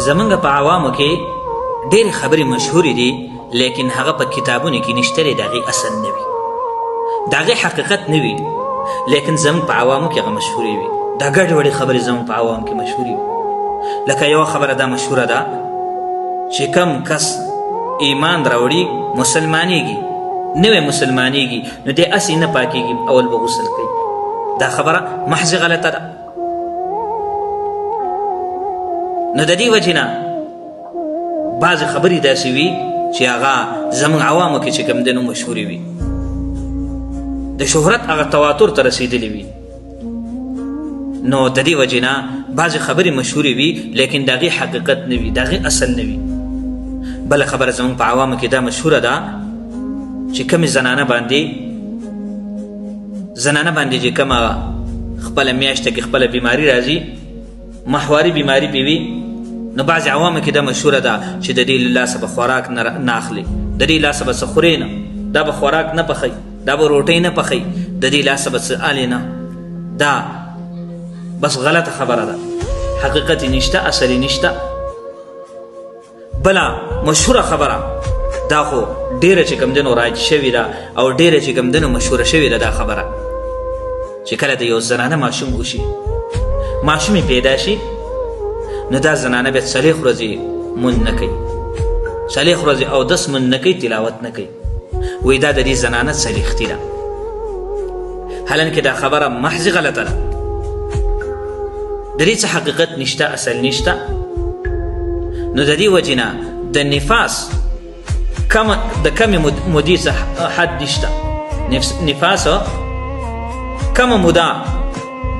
زمونږ په عوامو کې ډېرې خبرې مشهورې دي لیکن هغه په کتابونو کې نشته دی، د هغې اصل نه وي، د هغې حقیقت نه وي، لیکن زمونږ په عوامو کې هغه مشهورې وي. دا ګډې وړې خبرې زمونږ په عوامو کې مشهورې وي. لکه یوه خبره دا مشهوره ده چې کم کس ایمان راوړي مسلمانېږي، نوی مسلمانېږي نو دی اسې نه پاکېږي، اول به غسل کوي. دا خبره محض غلطه ده. نو د دې وجې نه بعضې خبرې داسې وي چې هغه زموږ عوامو کې چې کوم دی نو مشهورې وي، د شهرت هغه تواتر ته رسېدلې وي. نو د دې وجې نه بعضې خبرې مشهورې وي لیکن د هغې حقیقت نه وي، د هغې اصل نه وي. بله خبره زموږ په عوامو کې دا مشهوره ده چې کومې زنانه باندې چې کومه خپله میاشته کې خپله بیماري راځي، محوري بیماري پې وي، نو بعضې عوامو کې دا مشهوره ده چې د دې له لاسه به خوراک نه اخلي، د دې لاسه به څه خورې نه، دا به خوراک نه پخوي، دا به روټۍ نه پخوي، د دې لاسه به څه الې نه. دا بس غلطه خبره ده، حقیقت یې نشته، اصل یې نشته. بله مشهوره خبره دا خو ډیره چې کوم دنو رایج شوې ده او ډیره چې کوم دنو مشهوره شوې ده دا خبره چې کله د یو زنانه ماشوم وشي، ماشوم پیدا شي، نو دا زنانه بیا 4 ورځې مونځ نه کوي، 4 ورځې اودس مونځ نه کوي، تلاوت نه کوي. وایي دا د دې زنانه څلیختي ده، حالانکې دا خبره محض غلطه ده، د دې څه حقیقت نشته، اصل نشته. نو د دې وجې نه د نفاس د کمې مودې څه حد نشته. نفاس کمه موده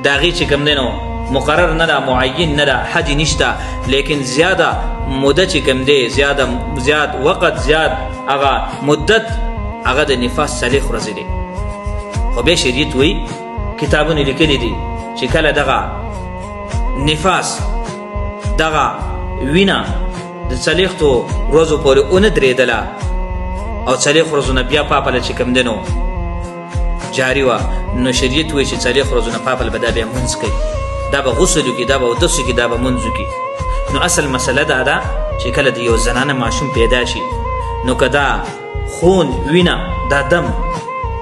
د هغې چې کوم دی نو مقرر نه ده، معین نه ده، حد نشته، لیکن زیاده موده چې کوم دی، زیاد وقت، زیاد هغه مدت، هغه د نفاس 4 ورځې دی. خو بیا شریعت وایي، کتابونه لیکلي دي چې کله دغه نفاس دغه وینه د 4 ورځو پورې ونه درېدله او 4 ورځو نه بیا پاپله چې کوم دی نو جاري وه، نو شریعت وایي چې 4 ورځو نه پاپل به دا بیا مونځ کوي، دا به غسل وکړي، دا به اودس وکړي، دا به مونځ وکړي. نو اصل مسله دا ده چې کله د یو زنانه ماشوم پیدا شي، نو که دا خون، وینه، دا دم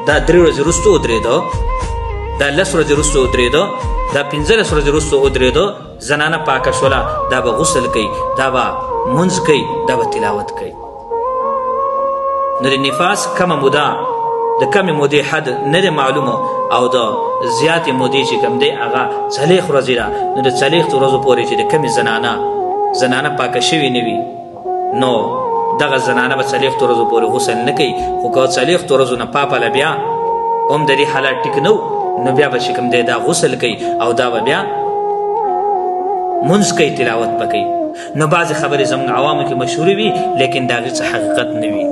دا 3 ورځې وروسته ودرېده، دا 10 ورځې وروسته ودرېده، دا 15 ورځې وروسته ودرېده، زنانه پاکه شوله، دا به غسل کوي، دا به مونځ کوي، دا به تلاوت کوي. نو د نفاس کمه موده، د کمې مودې حد نه دی معلومه، او د زیاتې مودې چې کوم دی هغه 4 ورځې ده. نو د 4 ورځو پورې چې د کمې زنانه پاکه شوې نه وي، نو دغه زنانه به 4 ورځو پورې غسل نه کوي. خو که 4 ورځو نه پاپله بیا هم د دې حالات ټیک نه نو بیا به چې کوم دی دا غسل کوي او دا به بیا مونځ کوي، تلاوت به کوي. نو بعضې خبرې زموږ عوامو کې مشهورې وي لیکن د هغې څه حقیقت نه وي.